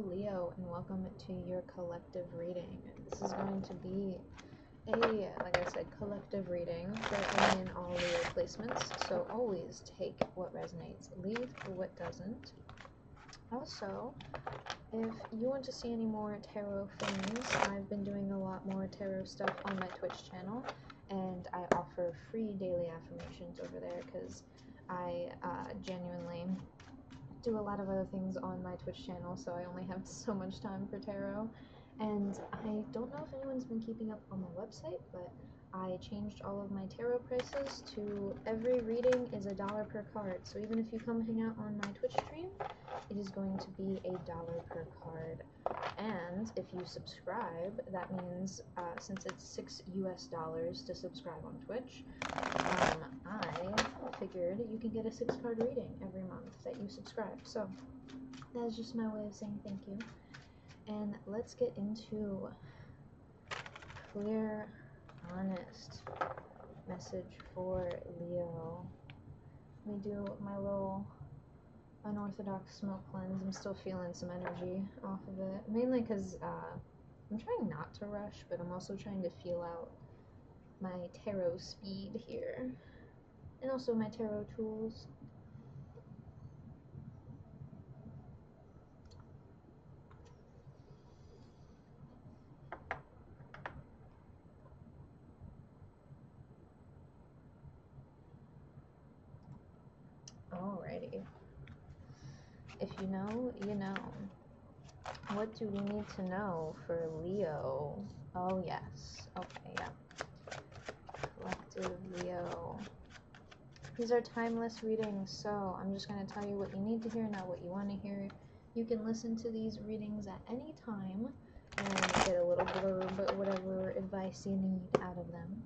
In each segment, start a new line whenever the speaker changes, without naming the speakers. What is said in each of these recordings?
Hello, Leo, and welcome to your collective reading. This is going to be like I said, collective reading for any and all Leo placements. So always take what resonates, leave what doesn't. Also, if you want to see any more tarot things, I've been doing a lot more tarot stuff on my Twitch channel, and I offer free daily affirmations over there because I genuinely do a lot of other things on my Twitch channel, so I only have so much time for tarot. And I don't know if anyone's been keeping up on my website, but I changed all of my tarot prices to every reading is $1 per card. So even if you come hang out on my Twitch stream, it is going to be $1 per card. And if you subscribe, that means since it's $6 to subscribe on Twitch, I figured you can get a 6-card reading every month that you subscribe. So that is just my way of saying thank you. And let's get into clear, honest message for Leo. Let me do my little unorthodox smoke cleanse. I'm still feeling some energy off of it, mainly because I'm trying not to rush, but I'm also trying to feel out my tarot speed here, and also my tarot tools. Alrighty. If you know, you know. What do we need to know for Leo? Oh, yes. Okay, yeah. Collective Leo. These are timeless readings, so I'm just going to tell you what you need to hear, not what you want to hear. You can listen to these readings at any time and get a little blurb, whatever advice you need out of them.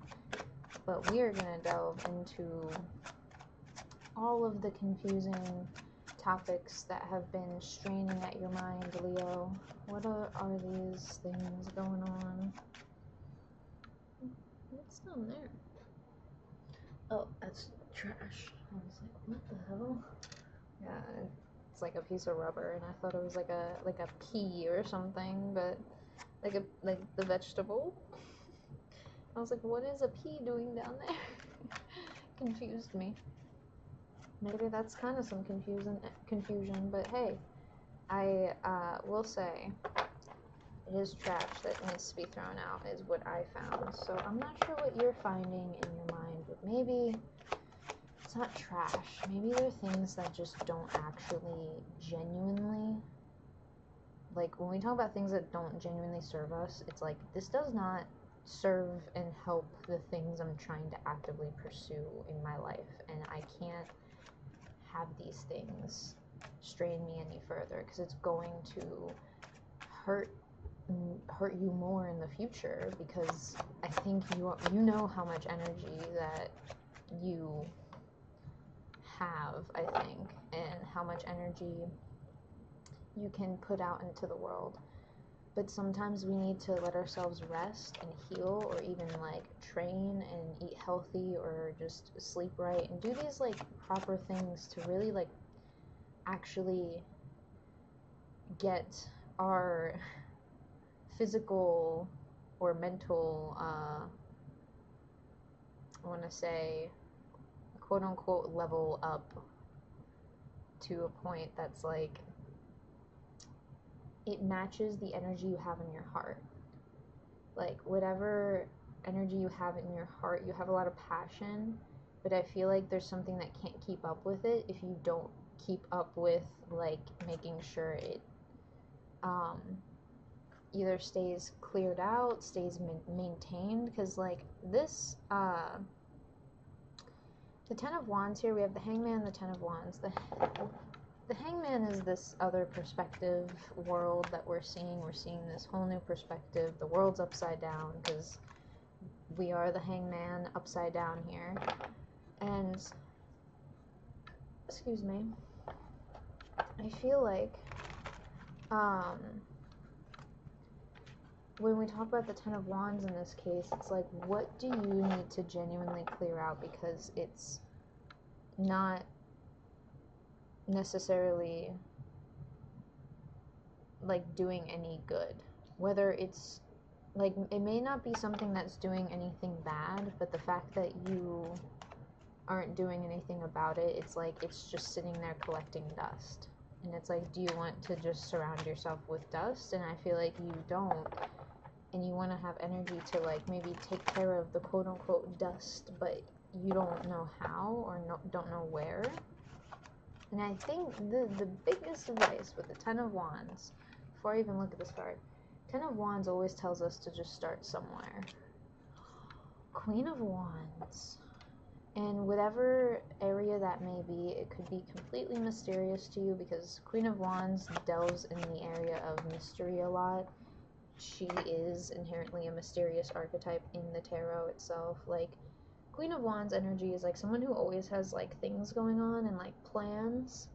But we are going to delve into all of the confusing topics that have been straining at your mind, Leo. What are these things going on? What's down there? Oh, that's trash. I was like, what the hell? Yeah, it's like a piece of rubber, and I thought it was like a pea or something, but like the vegetable. I was like, what is a pea doing down there? Confused me. Maybe that's kind of some confusion, but hey, I will say it is trash that needs to be thrown out, is what I found. So I'm not sure what you're finding in your mind, but maybe it's not trash. Maybe there are things that just don't actually genuinely, like when we talk about things that don't genuinely serve us, it's like this does not serve and help the things I'm trying to actively pursue in my life, and I can't have these things strain me any further because it's going to hurt you more in the future, because I think you know how much energy that you have, I think, and how much energy you can put out into the world. But sometimes we need to let ourselves rest and heal, or even like train and eat healthy, or just sleep right and do these like proper things to really like actually get our physical or mental, I want to say, quote unquote, level up to a point that's like it matches the energy you have in your heart. Like whatever energy you have in your heart, you have a lot of passion, but I feel like there's something that can't keep up with it if you don't keep up with like making sure it either stays cleared out, stays maintained, because like this the Ten of Wands here, we have the Hangman and the Ten of Wands. The Hangman is this other perspective world that we're seeing. We're seeing this whole new perspective. The world's upside down because we are the Hangman upside down here. And, excuse me, I feel like when we talk about the Ten of Wands in this case, it's like, what do you need to genuinely clear out? Because it's not necessarily like doing any good. Whether it's like, it may not be something that's doing anything bad, but the fact that you aren't doing anything about it, it's like it's just sitting there collecting dust. And it's like, do you want to just surround yourself with dust? And I feel like you don't. And you want to have energy to like maybe take care of the quote unquote dust, but you don't know how, or don't know where. And I think the biggest advice with the Ten of Wands, before I even look at this card, Ten of Wands always tells us to just start somewhere. Queen of Wands. And whatever area that may be, it could be completely mysterious to you, because Queen of Wands delves in the area of mystery a lot. She is inherently a mysterious archetype in the tarot itself. Like, Queen of Wands energy is like someone who always has like things going on and like plans,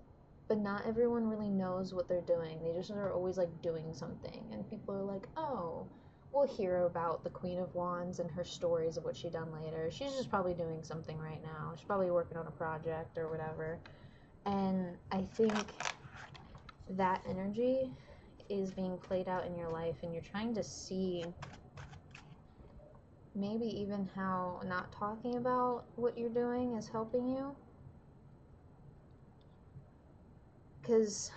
but not everyone really knows what they're doing. They just are always like doing something, and people are like, oh, we'll hear about the Queen of Wands and her stories of what she done later. She's just probably doing something right now. She's probably working on a project or whatever. And I think that energy is being played out in your life, and you're trying to see maybe even how not talking about what you're doing is helping you. Because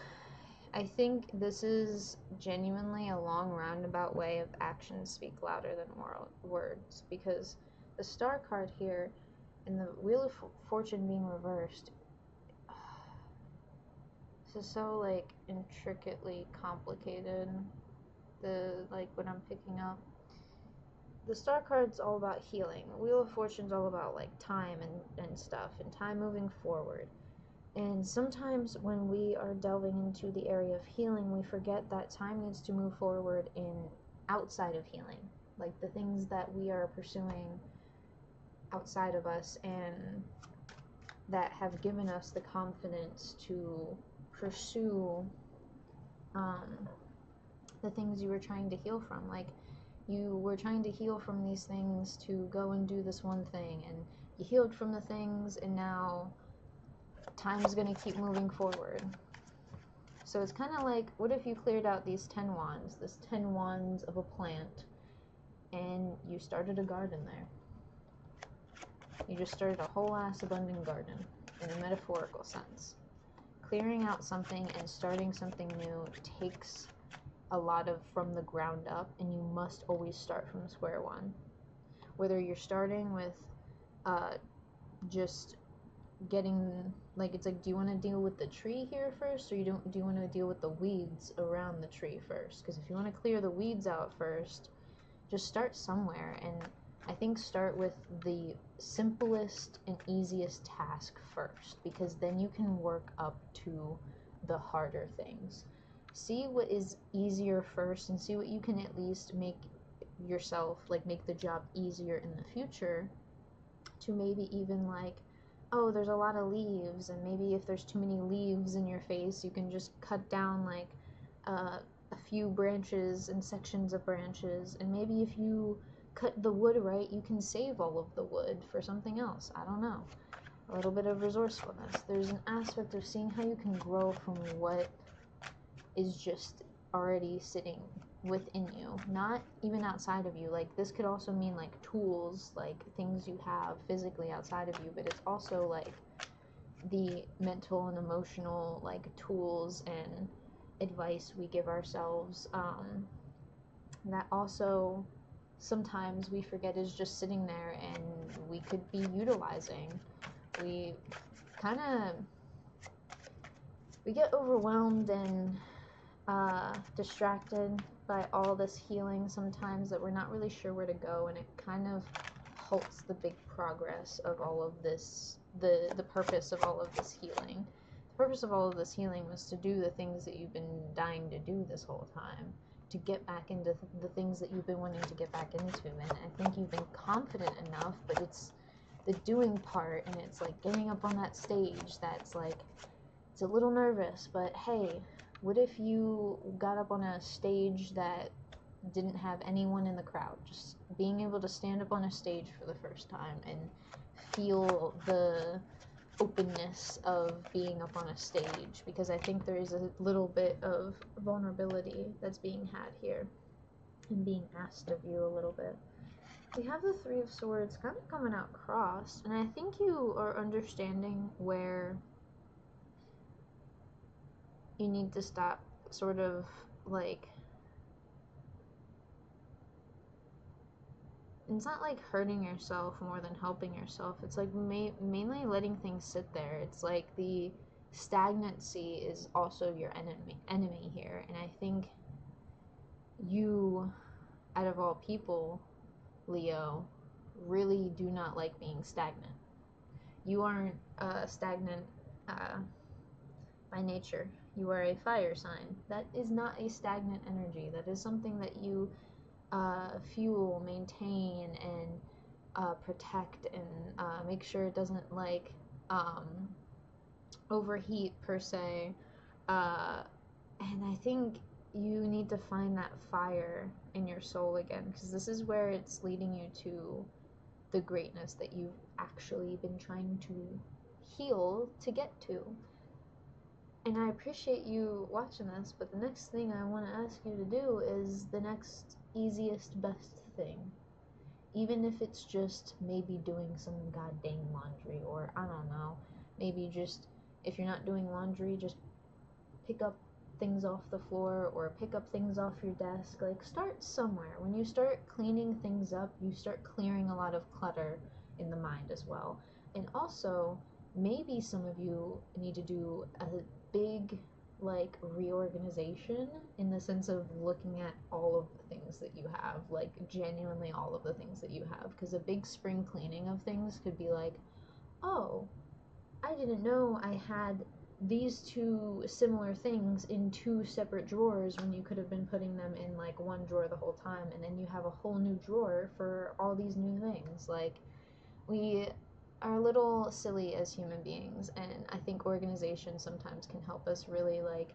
I think this is genuinely a long roundabout way of actions speak louder than words. Because the Star card here and the Wheel of Fortune being reversed, this is so like intricately complicated. What I'm picking up. The Star card's all about healing. The Wheel of Fortune's all about like time and stuff, and time moving forward. And sometimes when we are delving into the area of healing, we forget that time needs to move forward in outside of healing. Like the things that we are pursuing outside of us, and that have given us the confidence to pursue the things you were trying to heal from. Like, you were trying to heal from these things to go and do this one thing, and you healed from the things, and now time's going to keep moving forward. So it's kind of like, what if you cleared out these 10 wands, this 10 wands of a plant, and you started a garden there. You just started a whole ass abundant garden, in a metaphorical sense. Clearing out something and starting something new takes a lot of from the ground up, and you must always start from square one. Whether you're starting with just getting, like, it's like, do you want to deal with the tree here first, or do you want to deal with the weeds around the tree first? Because if you want to clear the weeds out first, just start somewhere. And I think start with the simplest and easiest task first, because then you can work up to the harder things. See what is easier first, and see what you can at least make yourself, like, make the job easier in the future, to maybe even like, oh, there's a lot of leaves, and maybe if there's too many leaves in your face, you can just cut down like a few branches and sections of branches, and maybe if you cut the wood right, you can save all of the wood for something else. I don't know. A little bit of resourcefulness. There's an aspect of seeing how you can grow from what is just already sitting within you, not even outside of you. Like, this could also mean like tools, like things you have physically outside of you, but it's also like the mental and emotional like tools and advice we give ourselves, that also sometimes we forget is just sitting there and we could be utilizing. We get overwhelmed and distracted by all this healing sometimes, that we're not really sure where to go, and it kind of halts the big progress of all of this, the purpose of all of this healing. The purpose of all of this healing was to do the things that you've been dying to do this whole time, to get back into the things that you've been wanting to get back into. And I think you've been confident enough, but it's the doing part, and it's like getting up on that stage that's like, it's a little nervous, but hey, what if you got up on a stage that didn't have anyone in the crowd? Just being able to stand up on a stage for the first time and feel the openness of being up on a stage, because I think there is a little bit of vulnerability that's being had here and being asked of you a little bit. We have the Three of Swords kind of coming out crossed, and I think you are understanding where you need to stop sort of like, it's not like hurting yourself more than helping yourself. It's like mainly letting things sit there. It's like the stagnancy is also your enemy here, and I think you, out of all people, Leo, really do not like being stagnant. You aren't stagnant by nature. You are a fire sign. That is not a stagnant energy. That is something that you fuel, maintain, and protect, and make sure it doesn't like overheat per se. And I think you need to find that fire in your soul again, because this is where it's leading you to the greatness that you've actually been trying to heal to get to. And I appreciate you watching this, but the next thing I want to ask you to do is the next easiest, best thing. Even if it's just maybe doing some goddamn laundry, or I don't know, maybe just, if you're not doing laundry, just pick up things off the floor or pick up things off your desk. Like, start somewhere. When you start cleaning things up, you start clearing a lot of clutter in the mind as well. And also, maybe some of you need to do a big like reorganization, in the sense of looking at all of the things that you have, like genuinely all of the things that you have, because a big spring cleaning of things could be like, oh, I didn't know I had these two similar things in two separate drawers when you could have been putting them in like one drawer the whole time, and then you have a whole new drawer for all these new things. Like, we are a little silly as human beings, and I think organization sometimes can help us really like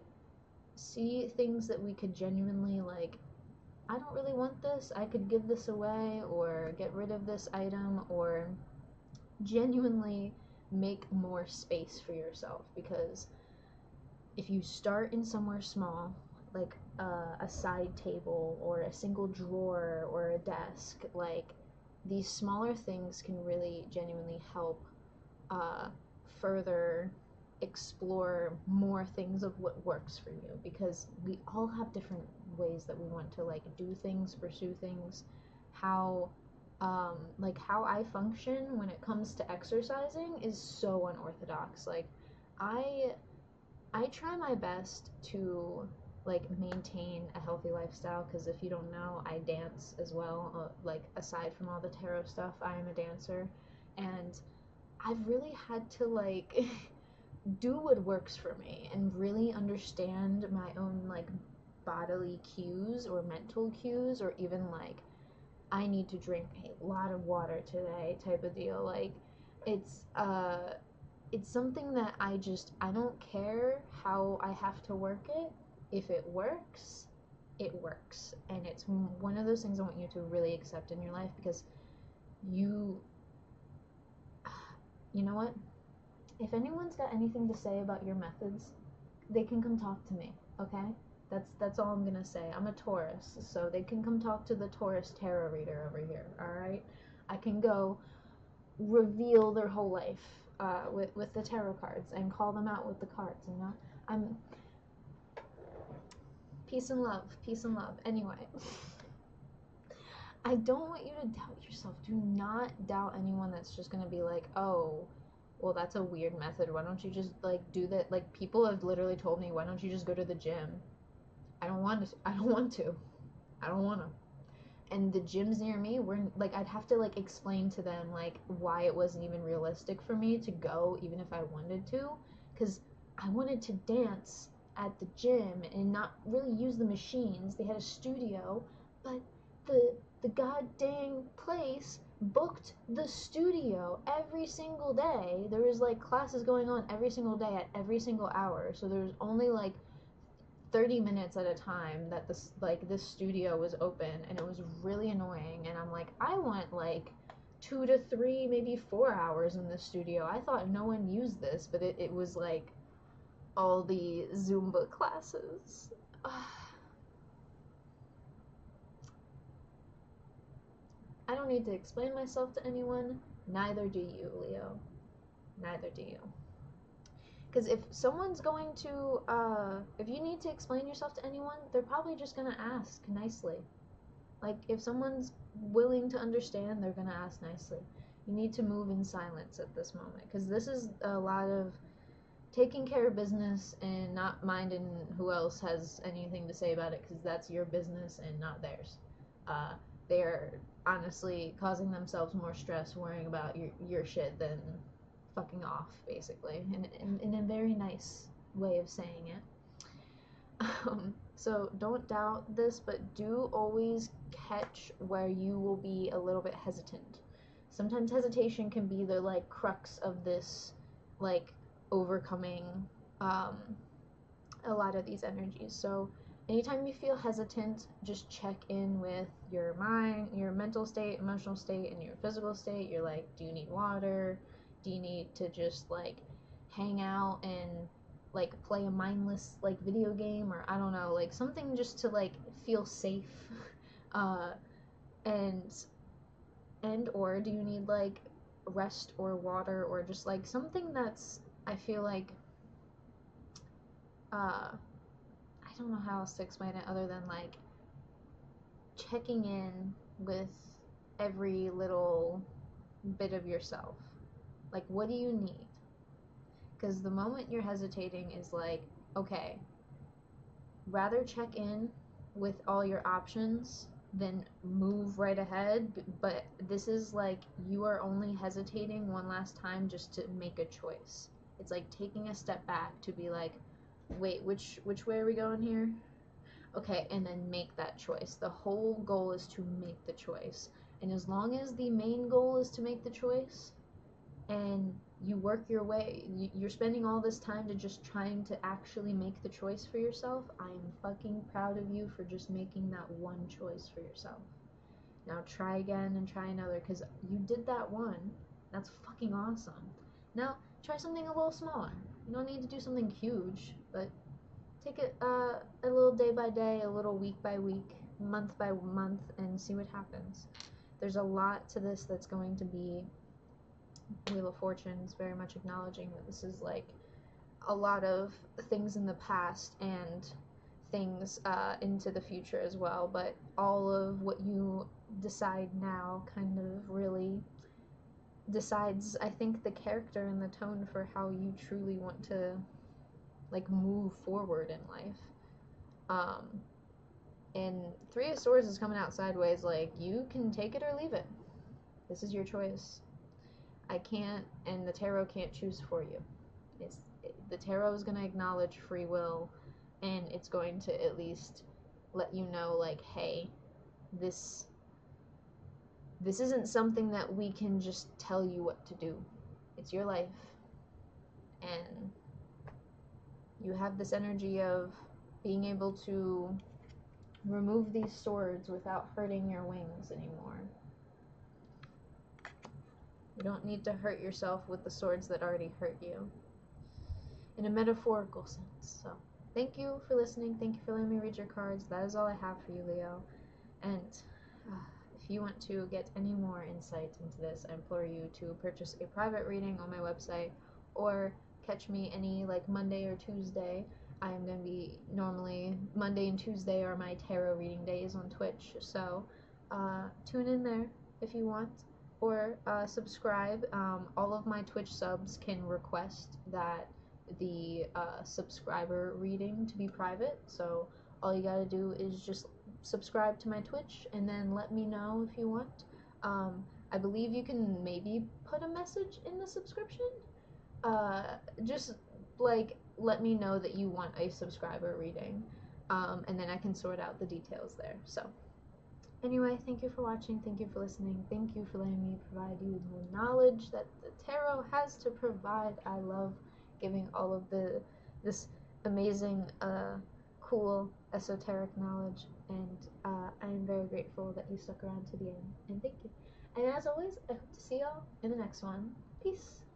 see things that we could genuinely like, I don't really want this, I could give this away or get rid of this item, or genuinely make more space for yourself. Because if you start in somewhere small, like a side table or a single drawer or a desk, like these smaller things can really genuinely help further explore more things of what works for you, because we all have different ways that we want to like do things, pursue things. How like how I function when it comes to exercising is so unorthodox. Like, I try my best to like maintain a healthy lifestyle, because if you don't know, I dance as well. Like, aside from all the tarot stuff, I am a dancer, and I've really had to like do what works for me and really understand my own like bodily cues or mental cues, or even like, I need to drink a lot of water today type of deal. Like, it's something that I don't care how I have to work it. If it works, it works. And it's one of those things I want you to really accept in your life, because you know what? If anyone's got anything to say about your methods, they can come talk to me, okay? That's all I'm gonna say. I'm a Taurus, so they can come talk to the Taurus tarot reader over here, alright? I can go reveal their whole life with the tarot cards and call them out with the cards, you know? I'm peace and love, peace and love. Anyway, I don't want you to doubt yourself. Do not doubt anyone that's just gonna be like, oh, well, that's a weird method. Why don't you just like do that? Like, people have literally told me, why don't you just go to the gym? I don't want to. I don't want to. I don't want to. And the gyms near me were like, I'd have to like explain to them like why it wasn't even realistic for me to go, even if I wanted to, because I wanted to dance at the gym and not really use the machines. They had a studio, but the goddamn place booked the studio every single day. There was like classes going on every single day at every single hour, so there was only like 30 minutes at a time that this studio was open, and it was really annoying. And I'm like, I want like 2 to 3, maybe 4 hours in the studio. I thought no one used this, but it was like all the Zumba classes. I don't need to explain myself to anyone. Neither do you, Leo. Neither do you. Because if someone's going to, if you need to explain yourself to anyone, they're probably just going to ask nicely. Like, if someone's willing to understand, they're going to ask nicely. You need to move in silence at this moment. Because this is a lot of taking care of business and not minding who else has anything to say about it, because that's your business and not theirs. They're honestly causing themselves more stress worrying about your shit than fucking off, basically, in a very nice way of saying it. So don't doubt this, but do always catch where you will be a little bit hesitant. Sometimes hesitation can be the like crux of this, like, overcoming a lot of these energies. So anytime you feel hesitant, just check in with your mind, your mental state, emotional state, and your physical state. You're like, do you need water? Do you need to just like hang out and like play a mindless like video game, or I don't know, like something just to like feel safe? And or do you need like rest or water, or just like something that's, I feel like, I don't know how else to explain it other than like checking in with every little bit of yourself. Like, what do you need? Because the moment you're hesitating is like, okay, rather check in with all your options than move right ahead. But this is like, you are only hesitating one last time just to make a choice. It's like taking a step back to be like, wait, which way are we going here? Okay, and then make that choice. The whole goal is to make the choice. And as long as the main goal is to make the choice, and you work your way, you're spending all this time to just trying to actually make the choice for yourself, I'm fucking proud of you for just making that one choice for yourself. Now try again and try another, because you did that one. That's fucking awesome. Now try something a little smaller. You don't need to do something huge, but take it a little day by day, a little week by week, month by month, and see what happens. There's a lot to this that's going to be Wheel of Fortune is very much acknowledging that this is like a lot of things in the past and things into the future as well, but all of what you decide now kind of really decides, I think, the character and the tone for how you truly want to like move forward in life. And Three of Swords is coming out sideways, like, you can take it or leave it. This is your choice. I can't, and the tarot can't choose for you. The tarot is going to acknowledge free will, and it's going to at least let you know, like, hey, this isn't something that we can just tell you what to do. It's your life, and you have this energy of being able to remove these swords without hurting your wings anymore. You don't need to hurt yourself with the swords that already hurt you, in a metaphorical sense. So thank you for listening. Thank you for letting me read your cards. That is all I have for you, Leo. And if you want to get any more insight into this, I implore you to purchase a private reading on my website, or catch me any like Monday or Tuesday. I am going to be, normally Monday and Tuesday are my tarot reading days on Twitch, so tune in there if you want, or subscribe. All of my Twitch subs can request that the subscriber reading to be private, so all you gotta do is just subscribe to my Twitch and then let me know if you want. I believe you can maybe put a message in the subscription. Just like let me know that you want a subscriber reading, and then I can sort out the details there. So anyway, thank you for watching, thank you for listening, thank you for letting me provide you the knowledge that the tarot has to provide. I love giving all of this amazing, cool, esoteric knowledge, and I am very grateful that you stuck around to the end, and thank you. And as always, I hope to see y'all in the next one. Peace.